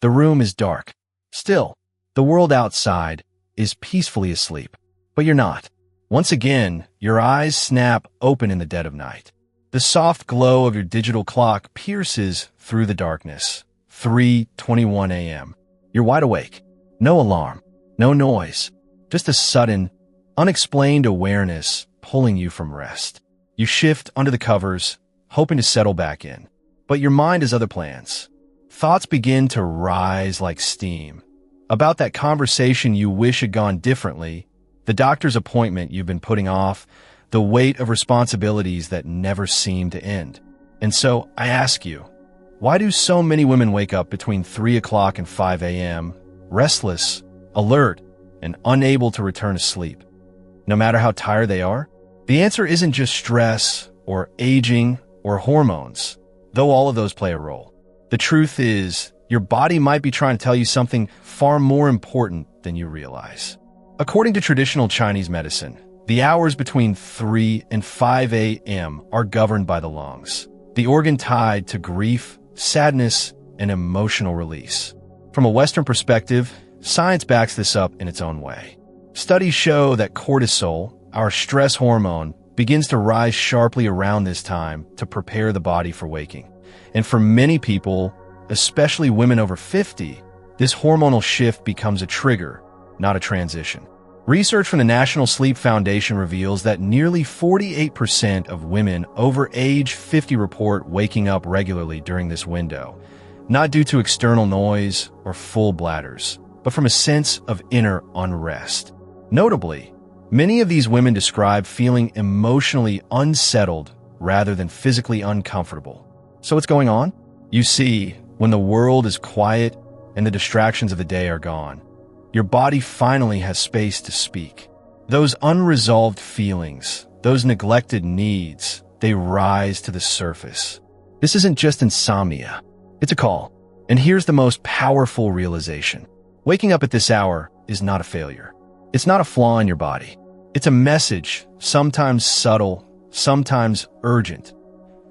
The room is dark. Still, the world outside is peacefully asleep. But you're not. Once again, your eyes snap open in the dead of night. The soft glow of your digital clock pierces through the darkness. 3:21 a.m. You're wide awake. No alarm. No noise. Just a sudden, unexplained awareness pulling you from rest. You shift under the covers, hoping to settle back in. But your mind has other plans. Thoughts begin to rise like steam. About that conversation you wish had gone differently, the doctor's appointment you've been putting off, the weight of responsibilities that never seem to end. And so I ask you, why do so many women wake up between 3 o'clock and 5 a.m., restless, alert, and unable to return to sleep, no matter how tired they are? The answer isn't just stress or aging or hormones, though all of those play a role. The truth is, your body might be trying to tell you something far more important than you realize. According to traditional Chinese medicine, the hours between 3 and 5 a.m. are governed by the lungs, the organ tied to grief, sadness, and emotional release. From a Western perspective, science backs this up in its own way. Studies show that cortisol, our stress hormone, begins to rise sharply around this time to prepare the body for waking. And for many people, especially women over 50, this hormonal shift becomes a trigger, not a transition. Research from the National Sleep Foundation reveals that nearly 48% of women over age 50 report waking up regularly during this window, not due to external noise or full bladders, but from a sense of inner unrest. Notably, many of these women describe feeling emotionally unsettled rather than physically uncomfortable. So what's going on? You see, when the world is quiet and the distractions of the day are gone, your body finally has space to speak. Those unresolved feelings, those neglected needs, they rise to the surface. This isn't just insomnia. It's a call. And here's the most powerful realization. Waking up at this hour is not a failure. It's not a flaw in your body. It's a message, sometimes subtle, sometimes urgent,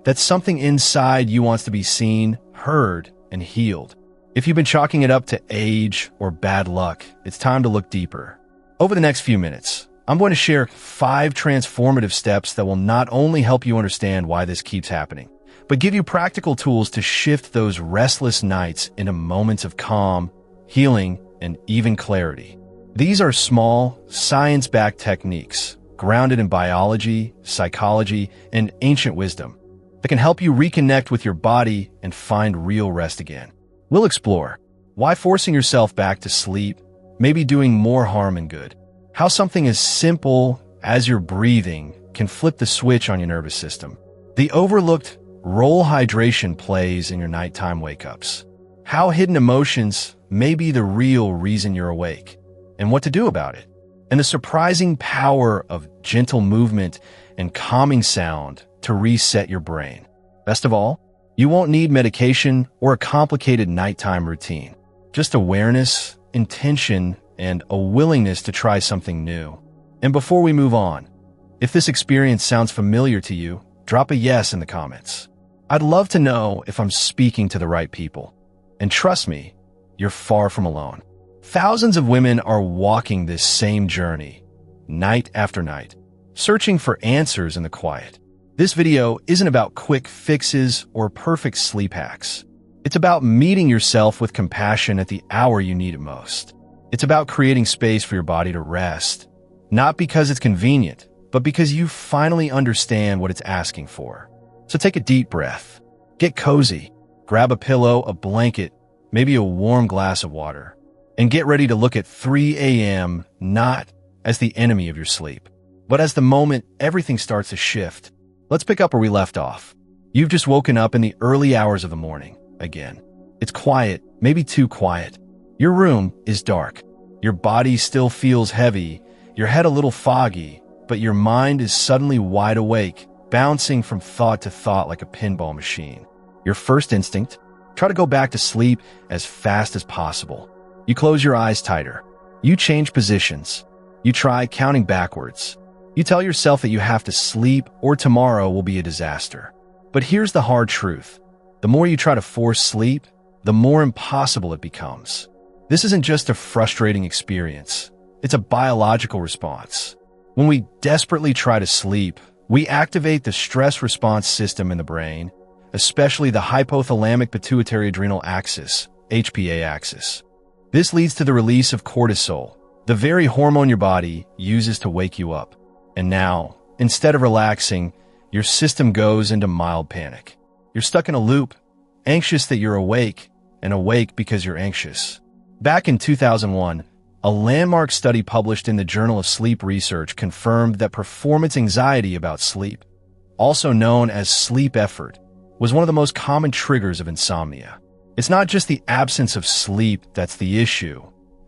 that something inside you wants to be seen, heard, and healed. If you've been chalking it up to age or bad luck, it's time to look deeper. Over the next few minutes, I'm going to share 5 transformative steps that will not only help you understand why this keeps happening, but give you practical tools to shift those restless nights into moments of calm, healing, and even clarity. These are small, science-backed techniques grounded in biology, psychology, and ancient wisdom that can help you reconnect with your body and find real rest again. We'll explore why forcing yourself back to sleep may be doing more harm than good, how something as simple as your breathing can flip the switch on your nervous system, the overlooked role hydration plays in your nighttime wake-ups, how hidden emotions may be the real reason you're awake, and what to do about it, and the surprising power of gentle movement and calming sound to reset your brain. Best of all, you won't need medication or a complicated nighttime routine, just awareness, intention, and a willingness to try something new. And before we move on, if this experience sounds familiar to you, drop a yes in the comments. I'd love to know if I'm speaking to the right people. And trust me, you're far from alone. Thousands of women are walking this same journey, night after night, searching for answers in the quiet. This video isn't about quick fixes or perfect sleep hacks. It's about meeting yourself with compassion at the hour you need it most. It's about creating space for your body to rest, not because it's convenient, but because you finally understand what it's asking for. So take a deep breath, get cozy, grab a pillow, a blanket, maybe a warm glass of water, and get ready to look at 3 a.m. not as the enemy of your sleep, but as the moment everything starts to shift. Let's pick up where we left off. You've just woken up in the early hours of the morning again. It's quiet, maybe too quiet. Your room is dark. Your body still feels heavy, your head a little foggy, but your mind is suddenly wide awake, bouncing from thought to thought like a pinball machine. Your first instinct? Try to go back to sleep as fast as possible. You close your eyes tighter. You change positions. You try counting backwards. You tell yourself that you have to sleep or tomorrow will be a disaster. But here's the hard truth. The more you try to force sleep, the more impossible it becomes. This isn't just a frustrating experience. It's a biological response. When we desperately try to sleep, we activate the stress response system in the brain, especially the hypothalamic pituitary adrenal axis, HPA axis. This leads to the release of cortisol, the very hormone your body uses to wake you up. And now, instead of relaxing, your system goes into mild panic. You're stuck in a loop, anxious that you're awake, and awake because you're anxious. Back in 2001, a landmark study published in the Journal of Sleep Research confirmed that performance anxiety about sleep, also known as sleep effort, was one of the most common triggers of insomnia. It's not just the absence of sleep that's the issue.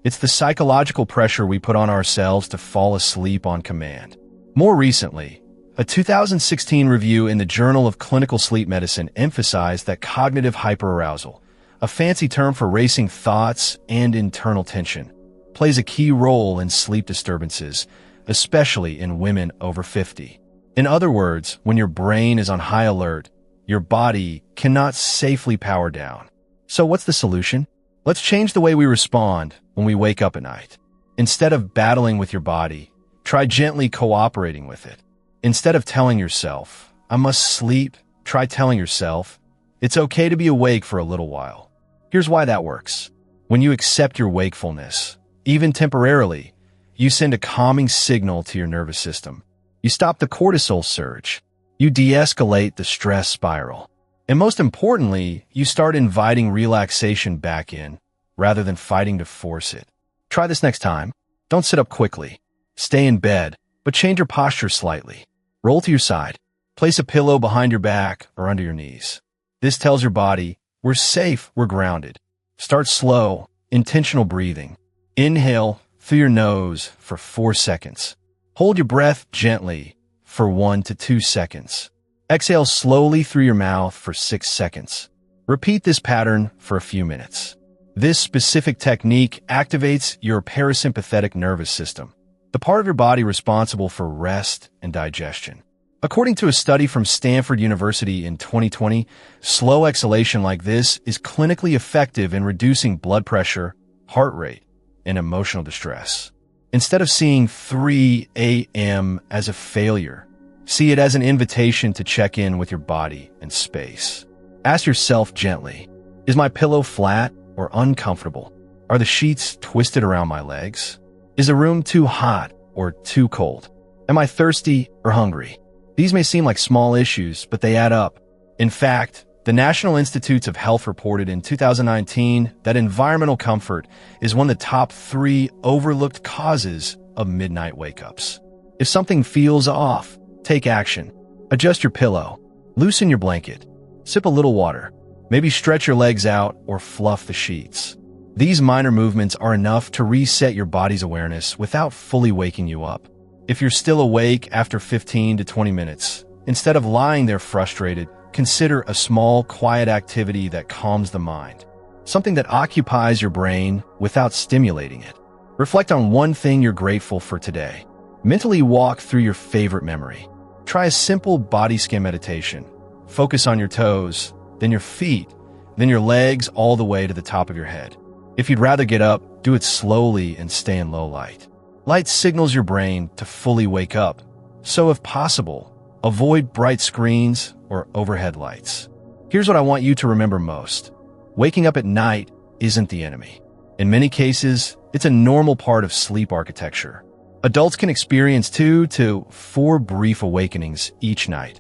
It's the psychological pressure we put on ourselves to fall asleep on command. More recently, a 2016 review in the Journal of Clinical Sleep Medicine emphasized that cognitive hyperarousal, a fancy term for racing thoughts and internal tension, plays a key role in sleep disturbances, especially in women over 50. In other words, when your brain is on high alert, your body cannot safely power down. So what's the solution? Let's change the way we respond when we wake up at night. Instead of battling with your body, try gently cooperating with it. Instead of telling yourself, I must sleep, try telling yourself, it's okay to be awake for a little while. Here's why that works. When you accept your wakefulness, even temporarily, you send a calming signal to your nervous system. You stop the cortisol surge. You de-escalate the stress spiral. And most importantly, you start inviting relaxation back in, rather than fighting to force it. Try this next time. Don't sit up quickly. Stay in bed, but change your posture slightly. Roll to your side. Place a pillow behind your back or under your knees. This tells your body, we're safe, we're grounded. Start slow, intentional breathing. Inhale through your nose for 4 seconds. Hold your breath gently for 1 to 2 seconds. Exhale slowly through your mouth for 6 seconds. Repeat this pattern for a few minutes. This specific technique activates your parasympathetic nervous system, the part of your body responsible for rest and digestion. According to a study from Stanford University in 2020, slow exhalation like this is clinically effective in reducing blood pressure, heart rate, and emotional distress. Instead of seeing 3 a.m. as a failure, see it as an invitation to check in with your body and space. Ask yourself gently, is my pillow flat or uncomfortable? Are the sheets twisted around my legs? Is the room too hot or too cold? Am I thirsty or hungry? These may seem like small issues, but they add up. In fact, the National Institutes of Health reported in 2019 that environmental comfort is one of the top 3 overlooked causes of midnight wake-ups. If something feels off, take action. Adjust your pillow. Loosen your blanket. Sip a little water. Maybe stretch your legs out or fluff the sheets. These minor movements are enough to reset your body's awareness without fully waking you up. If you're still awake after 15 to 20 minutes, instead of lying there frustrated, consider a small, quiet activity that calms the mind. Something that occupies your brain without stimulating it. Reflect on one thing you're grateful for today. Mentally walk through your favorite memory. Try a simple body scan meditation. Focus on your toes, then your feet, then your legs all the way to the top of your head. If you'd rather get up, do it slowly and stay in low light. Light signals your brain to fully wake up, so if possible, avoid bright screens or overhead lights. Here's what I want you to remember most. Waking up at night isn't the enemy. In many cases, it's a normal part of sleep architecture. Adults can experience 2 to 4 brief awakenings each night,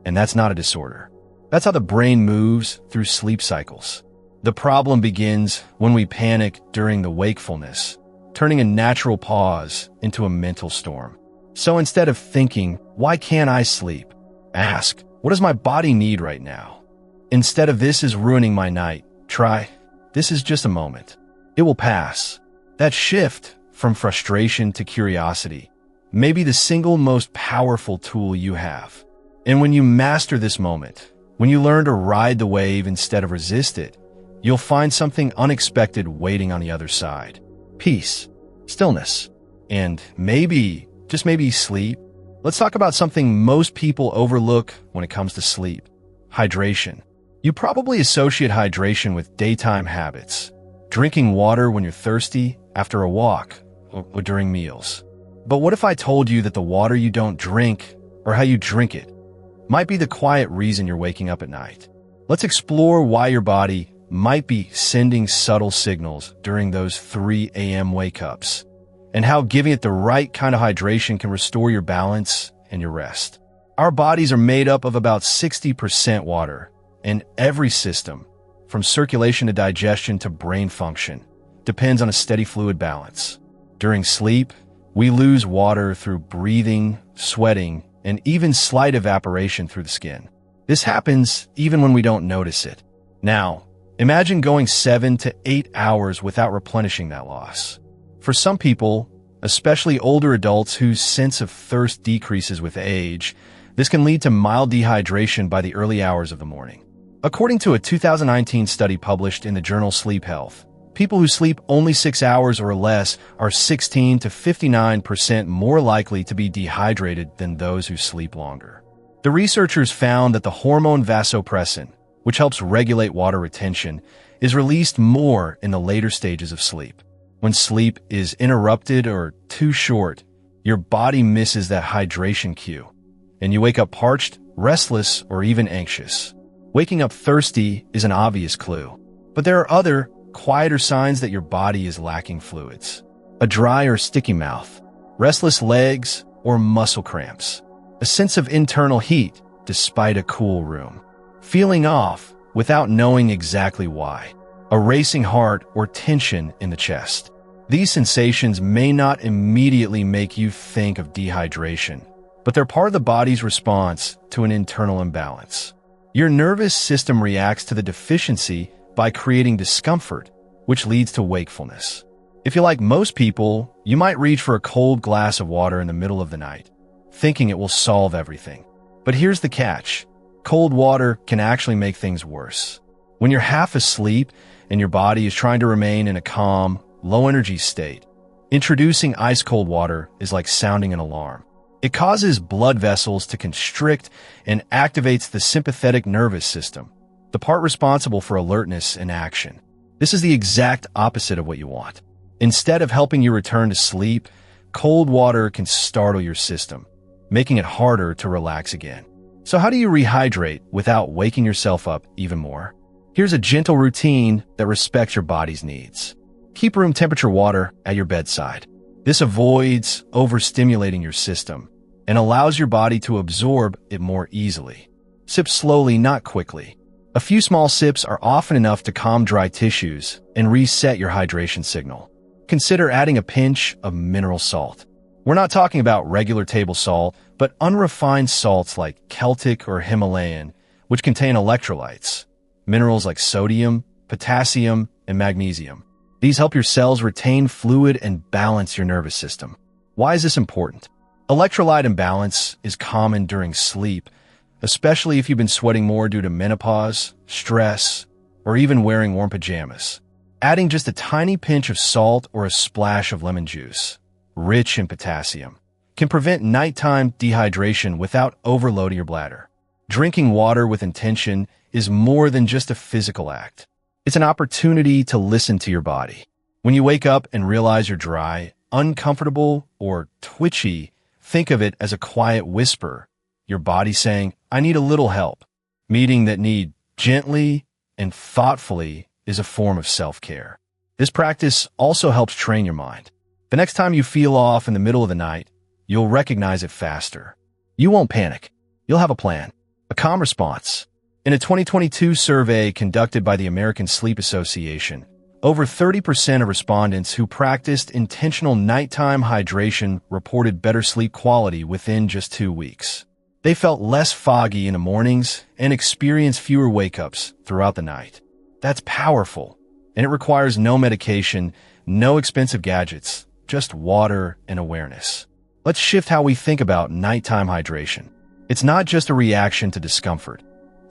and that's not a disorder. That's how the brain moves through sleep cycles. The problem begins when we panic during the wakefulness, turning a natural pause into a mental storm. So instead of thinking, why can't I sleep? Ask, what does my body need right now? Instead of this is ruining my night, try, this is just a moment. It will pass. That shift from frustration to curiosity may be the single most powerful tool you have. And when you master this moment, when you learn to ride the wave instead of resist it, you'll find something unexpected waiting on the other side. Peace, stillness, and maybe, just maybe sleep. Let's talk about something most people overlook when it comes to sleep. Hydration. You probably associate hydration with daytime habits, drinking water when you're thirsty, after a walk, or during meals. But what if I told you that the water you don't drink, or how you drink it, might be the quiet reason you're waking up at night? Let's explore why your body might be sending subtle signals during those 3 a.m. wake-ups, and how giving it the right kind of hydration can restore your balance and your rest. Our bodies are made up of about 60% water, and every system, from circulation to digestion to brain function, depends on a steady fluid balance. During sleep, we lose water through breathing, sweating, and even slight evaporation through the skin. This happens even when we don't notice it. Now, imagine going 7 to 8 hours without replenishing that loss. For some people, especially older adults whose sense of thirst decreases with age, this can lead to mild dehydration by the early hours of the morning. According to a 2019 study published in the journal Sleep Health, people who sleep only 6 hours or less are 16 to 59% more likely to be dehydrated than those who sleep longer. The researchers found that the hormone vasopressin, which helps regulate water retention, is released more in the later stages of sleep. When sleep is interrupted or too short, your body misses that hydration cue, and you wake up parched, restless, or even anxious. Waking up thirsty is an obvious clue, but there are other, quieter signs that your body is lacking fluids. A dry or sticky mouth, restless legs, or muscle cramps. A sense of internal heat despite a cool room. Feeling off without knowing exactly why. A racing heart or tension in the chest. These sensations may not immediately make you think of dehydration, but they're part of the body's response to an internal imbalance. Your nervous system reacts to the deficiency by creating discomfort, which leads to wakefulness. If you're like most people, you might reach for a cold glass of water in the middle of the night, thinking it will solve everything. But here's the catch. Cold water can actually make things worse. When you're half asleep and your body is trying to remain in a calm, low-energy state, introducing ice-cold water is like sounding an alarm. It causes blood vessels to constrict and activates the sympathetic nervous system, the part responsible for alertness and action. This is the exact opposite of what you want. Instead of helping you return to sleep, cold water can startle your system, making it harder to relax again. So how do you rehydrate without waking yourself up even more? Here's a gentle routine that respects your body's needs. Keep room temperature water at your bedside. This avoids overstimulating your system and allows your body to absorb it more easily. Sip slowly, not quickly. A few small sips are often enough to calm dry tissues and reset your hydration signal. Consider adding a pinch of mineral salt. We're not talking about regular table salt, but unrefined salts like Celtic or Himalayan, which contain electrolytes, minerals like sodium, potassium, and magnesium. These help your cells retain fluid and balance your nervous system. Why is this important? Electrolyte imbalance is common during sleep, especially if you've been sweating more due to menopause, stress, or even wearing warm pajamas. Adding just a tiny pinch of salt or a splash of lemon juice, rich in potassium, can prevent nighttime dehydration without overloading your bladder. Drinking water with intention is more than just a physical act. It's an opportunity to listen to your body. When you wake up and realize you're dry, uncomfortable, or twitchy, think of it as a quiet whisper. Your body saying, I need a little help. Meeting that need gently and thoughtfully is a form of self-care. This practice also helps train your mind. The next time you feel off in the middle of the night, you'll recognize it faster. You won't panic. You'll have a plan, a calm response. In a 2022 survey conducted by the American Sleep Association, over 30% of respondents who practiced intentional nighttime hydration reported better sleep quality within just 2 weeks. They felt less foggy in the mornings and experienced fewer wake-ups throughout the night. That's powerful, and it requires no medication, no expensive gadgets, just water and awareness. Let's shift how we think about nighttime hydration. It's not just a reaction to discomfort.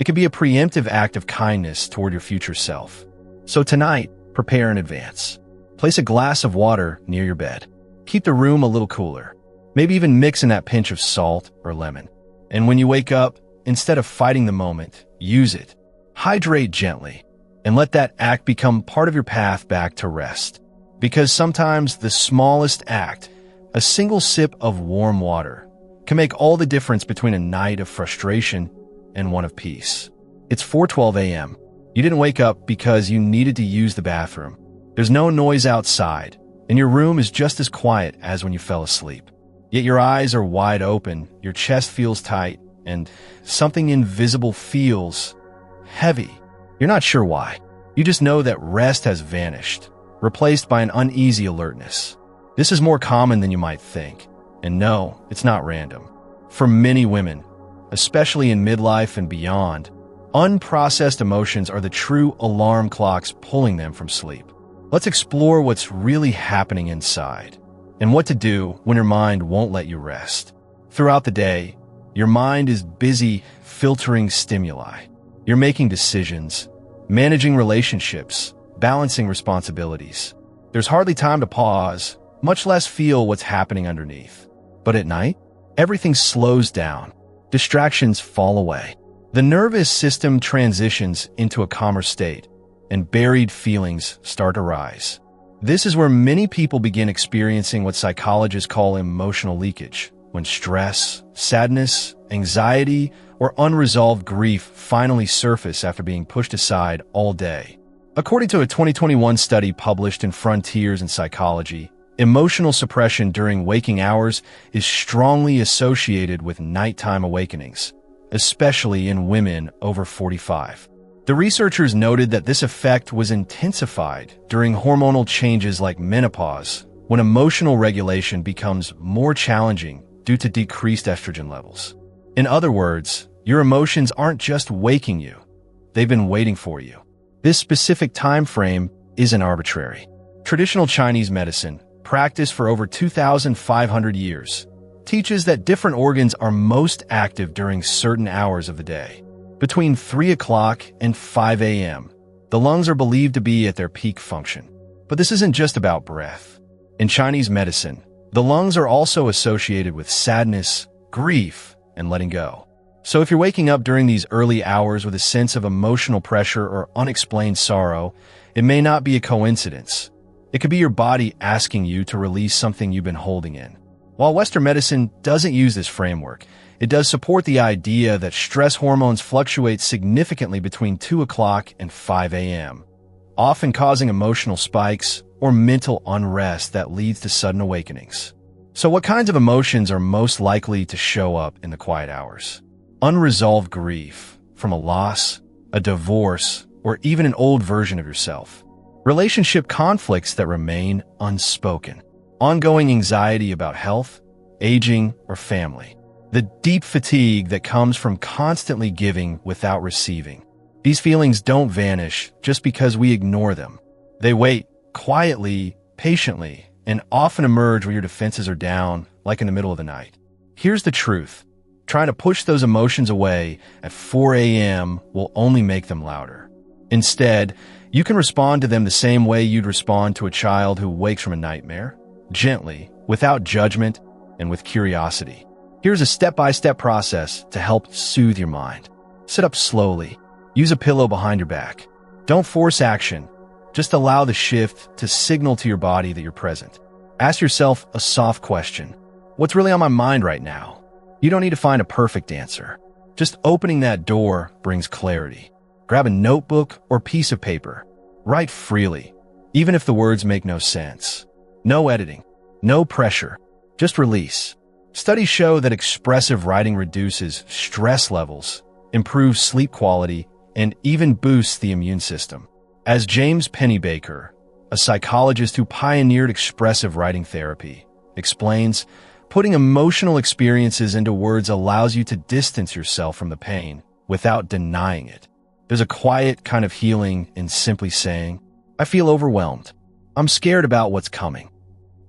It can be a preemptive act of kindness toward your future self. So tonight, prepare in advance. Place a glass of water near your bed. Keep the room a little cooler. Maybe even mix in that pinch of salt or lemon. And when you wake up, instead of fighting the moment, use it. Hydrate gently, and let that act become part of your path back to rest. Because sometimes the smallest act, a single sip of warm water, can make all the difference between a night of frustration and one of peace. It's 4:12 a.m. You didn't wake up because you needed to use the bathroom. There's no noise outside, and your room is just as quiet as when you fell asleep. Yet your eyes are wide open, your chest feels tight, and something invisible feels heavy. You're not sure why. You just know that rest has vanished, replaced by an uneasy alertness. This is more common than you might think. And no, it's not random. For many women, especially in midlife and beyond, unprocessed emotions are the true alarm clocks pulling them from sleep. Let's explore what's really happening inside and what to do when your mind won't let you rest. Throughout the day, your mind is busy filtering stimuli. You're making decisions, managing relationships, balancing responsibilities. There's hardly time to pause, much less feel what's happening underneath. But at night, everything slows down. Distractions fall away. The nervous system transitions into a calmer state, and buried feelings start to rise. This is where many people begin experiencing what psychologists call emotional leakage, when stress, sadness, anxiety, or unresolved grief finally surface after being pushed aside all day. According to a 2021 study published in Frontiers in Psychology, emotional suppression during waking hours is strongly associated with nighttime awakenings, especially in women over 45. The researchers noted that this effect was intensified during hormonal changes like menopause, when emotional regulation becomes more challenging due to decreased estrogen levels. In other words, your emotions aren't just waking you, they've been waiting for you. This specific time frame isn't arbitrary. Traditional Chinese medicine, practiced for over 2,500 years, teaches that different organs are most active during certain hours of the day. Between 3 o'clock and 5 a.m., the lungs are believed to be at their peak function. But this isn't just about breath. In Chinese medicine, the lungs are also associated with sadness, grief, and letting go. So if you're waking up during these early hours with a sense of emotional pressure or unexplained sorrow, it may not be a coincidence. It could be your body asking you to release something you've been holding in. While Western medicine doesn't use this framework, it does support the idea that stress hormones fluctuate significantly between 2 o'clock and 5 a.m., often causing emotional spikes or mental unrest that leads to sudden awakenings. So what kinds of emotions are most likely to show up in the quiet hours? Unresolved grief from a loss, a divorce, or even an old version of yourself. Relationship conflicts that remain unspoken. Ongoing anxiety about health, aging, or family. The deep fatigue that comes from constantly giving without receiving. These feelings don't vanish just because we ignore them. They wait quietly, patiently, and often emerge when your defenses are down, like in the middle of the night. Here's the truth. Trying to push those emotions away at 4 a.m. will only make them louder. Instead, you can respond to them the same way you'd respond to a child who wakes from a nightmare, gently, without judgment, and with curiosity. Here's a step-by-step process to help soothe your mind. Sit up slowly. Use a pillow behind your back. Don't force action. Just allow the shift to signal to your body that you're present. Ask yourself a soft question. What's really on my mind right now? You don't need to find a perfect answer. Just opening that door brings clarity. Grab a notebook or piece of paper. Write freely, even if the words make no sense. No editing. No pressure. Just release. Studies show that expressive writing reduces stress levels, improves sleep quality, and even boosts the immune system. As James Pennebaker, a psychologist who pioneered expressive writing therapy, explains, putting emotional experiences into words allows you to distance yourself from the pain without denying it. There's a quiet kind of healing in simply saying, I feel overwhelmed. I'm scared about what's coming.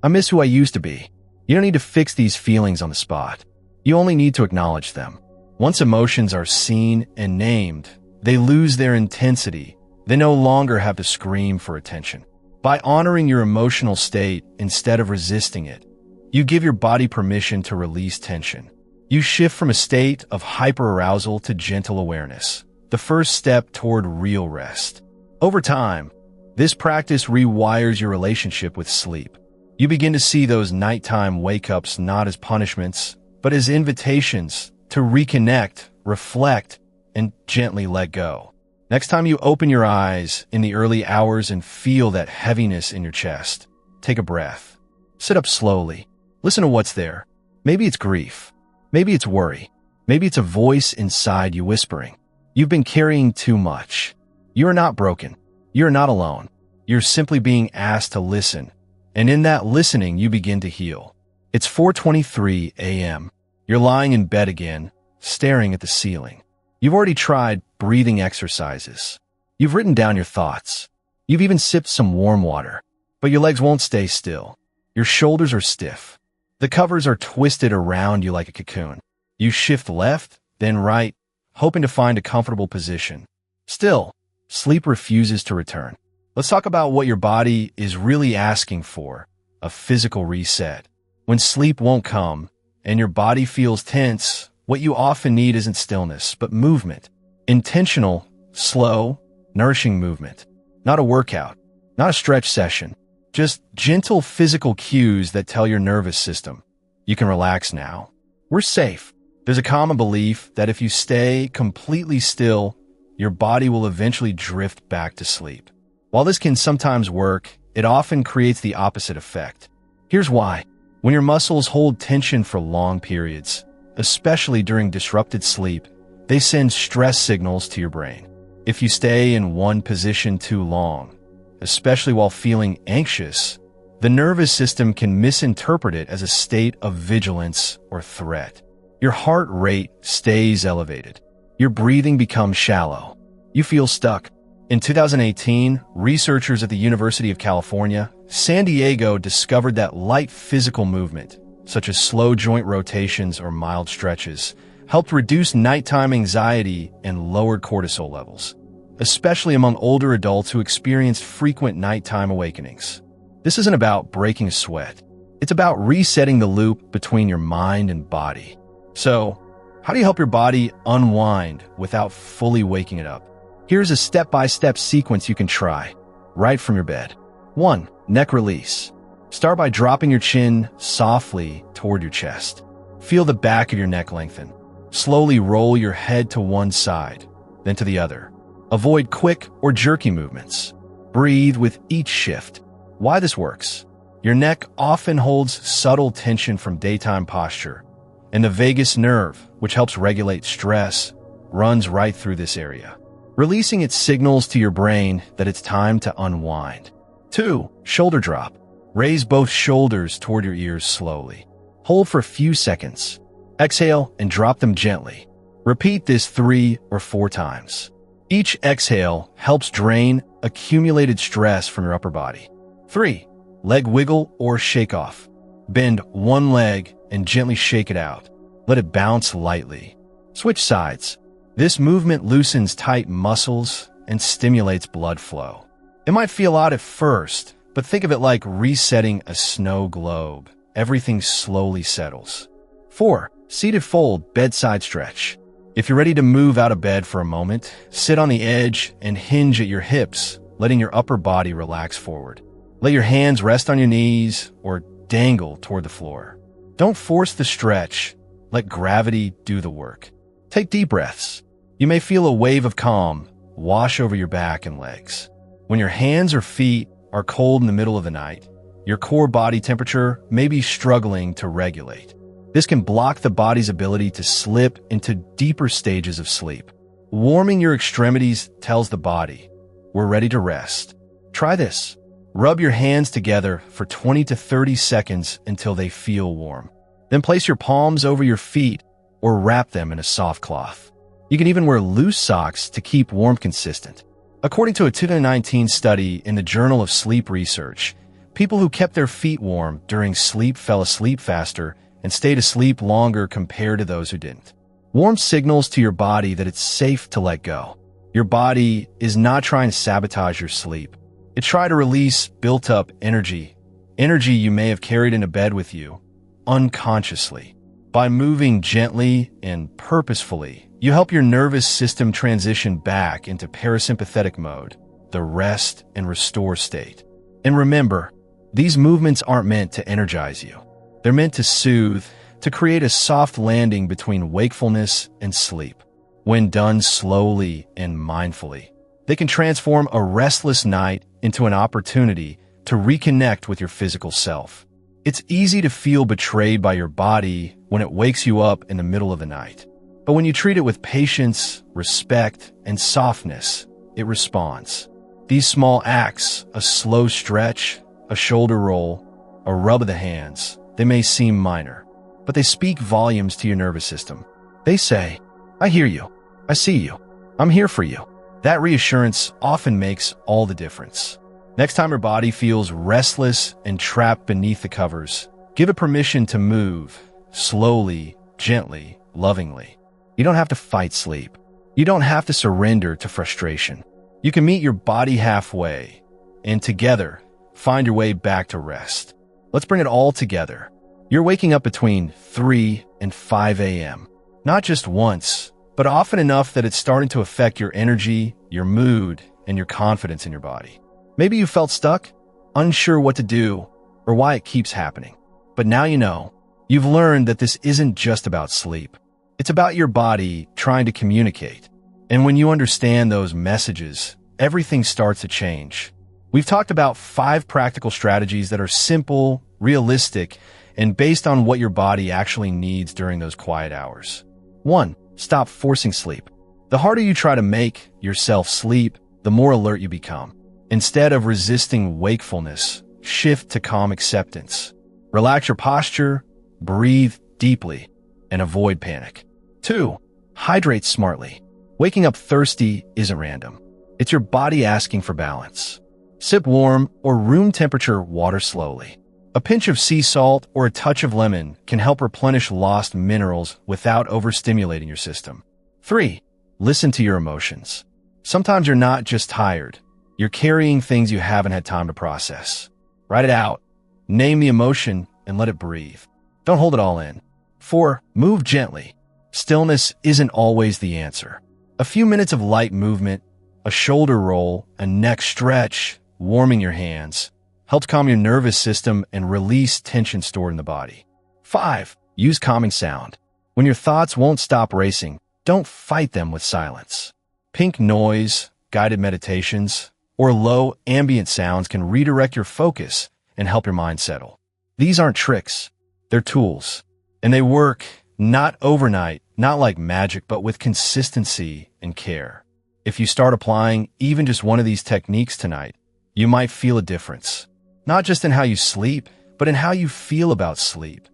I miss who I used to be. You don't need to fix these feelings on the spot. You only need to acknowledge them. Once emotions are seen and named, they lose their intensity. They no longer have to scream for attention. By honoring your emotional state instead of resisting it, you give your body permission to release tension. You shift from a state of hyperarousal to gentle awareness, the first step toward real rest. Over time, this practice rewires your relationship with sleep. You begin to see those nighttime wake-ups not as punishments, but as invitations to reconnect, reflect, and gently let go. Next time you open your eyes in the early hours and feel that heaviness in your chest, take a breath. Sit up slowly. Listen to what's there. Maybe it's grief. Maybe it's worry. Maybe it's a voice inside you whispering, "You've been carrying too much." You are not broken. You are not alone. You're simply being asked to listen. And in that listening, you begin to heal. It's 4:23 a.m. You're lying in bed again, staring at the ceiling. You've already tried breathing exercises. You've written down your thoughts. You've even sipped some warm water. But your legs won't stay still. Your shoulders are stiff. The covers are twisted around you like a cocoon. You shift left, then right, hoping to find a comfortable position. Still, sleep refuses to return. Let's talk about what your body is really asking for, a physical reset. When sleep won't come and your body feels tense, what you often need isn't stillness, but movement. Intentional, slow, nourishing movement. Not a workout, not a stretch session. Just gentle physical cues that tell your nervous system, you can relax now. We're safe. There's a common belief that if you stay completely still, your body will eventually drift back to sleep. While this can sometimes work, it often creates the opposite effect. Here's why. When your muscles hold tension for long periods, especially during disrupted sleep, they send stress signals to your brain. If you stay in one position too long, especially while feeling anxious, the nervous system can misinterpret it as a state of vigilance or threat. Your heart rate stays elevated. Your breathing becomes shallow. You feel stuck. In 2018, researchers at the University of California, San Diego discovered that light physical movement, such as slow joint rotations or mild stretches, helped reduce nighttime anxiety and lowered cortisol levels, especially among older adults who experienced frequent nighttime awakenings. This isn't about breaking a sweat. It's about resetting the loop between your mind and body. So, how do you help your body unwind without fully waking it up? Here's a step-by-step sequence you can try, right from your bed. 1. Neck release. Start by dropping your chin softly toward your chest. Feel the back of your neck lengthen. Slowly roll your head to one side, then to the other. Avoid quick or jerky movements. Breathe with each shift. Why this works? Your neck often holds subtle tension from daytime posture, and the vagus nerve, which helps regulate stress, runs right through this area. Releasing it signals to your brain that it's time to unwind. 2. Shoulder drop. Raise both shoulders toward your ears slowly. Hold for a few seconds. Exhale and drop them gently. Repeat this 3 or 4 times. Each exhale helps drain accumulated stress from your upper body. 3. Leg wiggle or shake off. Bend one leg and gently shake it out. Let it bounce lightly. Switch sides. This movement loosens tight muscles and stimulates blood flow. It might feel odd at first, but think of it like resetting a snow globe. Everything slowly settles. 4. Seated fold, bedside stretch. If you're ready to move out of bed for a moment, sit on the edge and hinge at your hips, letting your upper body relax forward. Let your hands rest on your knees or dangle toward the floor. Don't force the stretch. Let gravity do the work. Take deep breaths. You may feel a wave of calm wash over your back and legs. When your hands or feet are cold in the middle of the night, your core body temperature may be struggling to regulate. This can block the body's ability to slip into deeper stages of sleep. Warming your extremities tells the body, we're ready to rest. Try this. Rub your hands together for 20 to 30 seconds until they feel warm. Then place your palms over your feet or wrap them in a soft cloth. You can even wear loose socks to keep warmth consistent. According to a 2019 study in the Journal of Sleep Research, people who kept their feet warm during sleep fell asleep faster and stayed asleep longer compared to those who didn't. Warmth signals to your body that it's safe to let go. Your body is not trying to sabotage your sleep. It's trying to release built-up energy you may have carried into bed with you, unconsciously. By moving gently and purposefully, you help your nervous system transition back into parasympathetic mode, the rest and restore state. And remember, these movements aren't meant to energize you. They're meant to soothe, to create a soft landing between wakefulness and sleep. When done slowly and mindfully, they can transform a restless night into an opportunity to reconnect with your physical self. It's easy to feel betrayed by your body when it wakes you up in the middle of the night. But when you treat it with patience, respect, and softness, it responds. These small acts, a slow stretch, a shoulder roll, a rub of the hands, they may seem minor, but they speak volumes to your nervous system. They say, I hear you, I see you, I'm here for you. That reassurance often makes all the difference. Next time your body feels restless and trapped beneath the covers, give it permission to move, slowly, gently, lovingly. You don't have to fight sleep. You don't have to surrender to frustration. You can meet your body halfway, and together, find your way back to rest. Let's bring it all together. You're waking up between 3 and 5 a.m. Not just once, but often enough that it's starting to affect your energy, your mood, and your confidence in your body. Maybe you felt stuck, unsure what to do, or why it keeps happening. But now you know. You've learned that this isn't just about sleep. It's about your body trying to communicate. And when you understand those messages, everything starts to change. We've talked about 5 practical strategies that are simple, realistic, and based on what your body actually needs during those quiet hours. 1. Stop forcing sleep. The harder you try to make yourself sleep, the more alert you become. Instead of resisting wakefulness, shift to calm acceptance. Relax your posture, breathe deeply, and avoid panic. 2. Hydrate smartly. Waking up thirsty isn't random. It's your body asking for balance. Sip warm or room temperature water slowly. A pinch of sea salt or a touch of lemon can help replenish lost minerals without overstimulating your system. 3. Listen to your emotions. Sometimes you're not just tired. You're carrying things you haven't had time to process. Write it out. Name the emotion and let it breathe. Don't hold it all in. 4. Move gently. Stillness isn't always the answer. A few minutes of light movement, a shoulder roll, a neck stretch, warming your hands, helps calm your nervous system and release tension stored in the body. 5. Use calming sound. When your thoughts won't stop racing, don't fight them with silence. Pink noise, guided meditations, or low ambient sounds can redirect your focus and help your mind settle. These aren't tricks. They're tools. And they work not overnight, not like magic, but with consistency and care. If you start applying even just one of these techniques tonight, you might feel a difference. Not just in how you sleep, but in how you feel about sleep.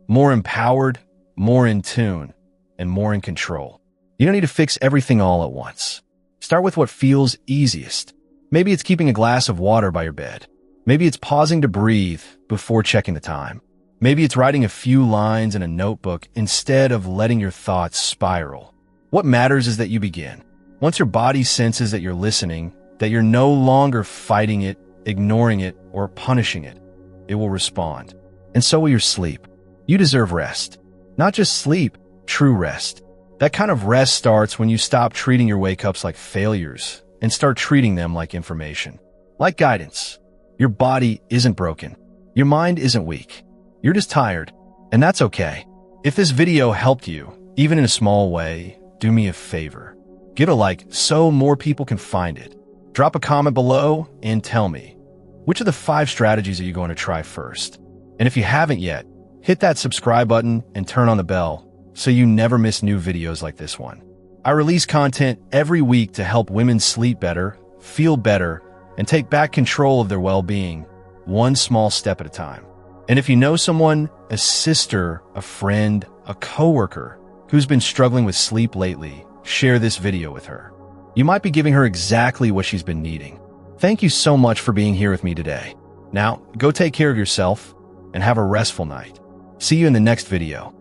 More empowered, more in tune, and more in control. You don't need to fix everything all at once. Start with what feels easiest. Maybe it's keeping a glass of water by your bed. Maybe it's pausing to breathe before checking the time. Maybe it's writing a few lines in a notebook instead of letting your thoughts spiral. What matters is that you begin. Once your body senses that you're listening, that you're no longer fighting it, ignoring it, or punishing it, it will respond. And so will your sleep. You deserve rest. Not just sleep, true rest. That kind of rest starts when you stop treating your wake-ups like failures and start treating them like information, like guidance. Your body isn't broken. Your mind isn't weak. You're just tired, and that's okay. If this video helped you, even in a small way, do me a favor. Give it a like so more people can find it. Drop a comment below and tell me, which of the 5 strategies are you going to try first? And if you haven't yet, hit that subscribe button and turn on the bell so you never miss new videos like this one. I release content every week to help women sleep better, feel better, and take back control of their well-being, one small step at a time. And if you know someone, a sister, a friend, a coworker, who's been struggling with sleep lately, share this video with her. You might be giving her exactly what she's been needing. Thank you so much for being here with me today. Now, go take care of yourself and have a restful night. See you in the next video.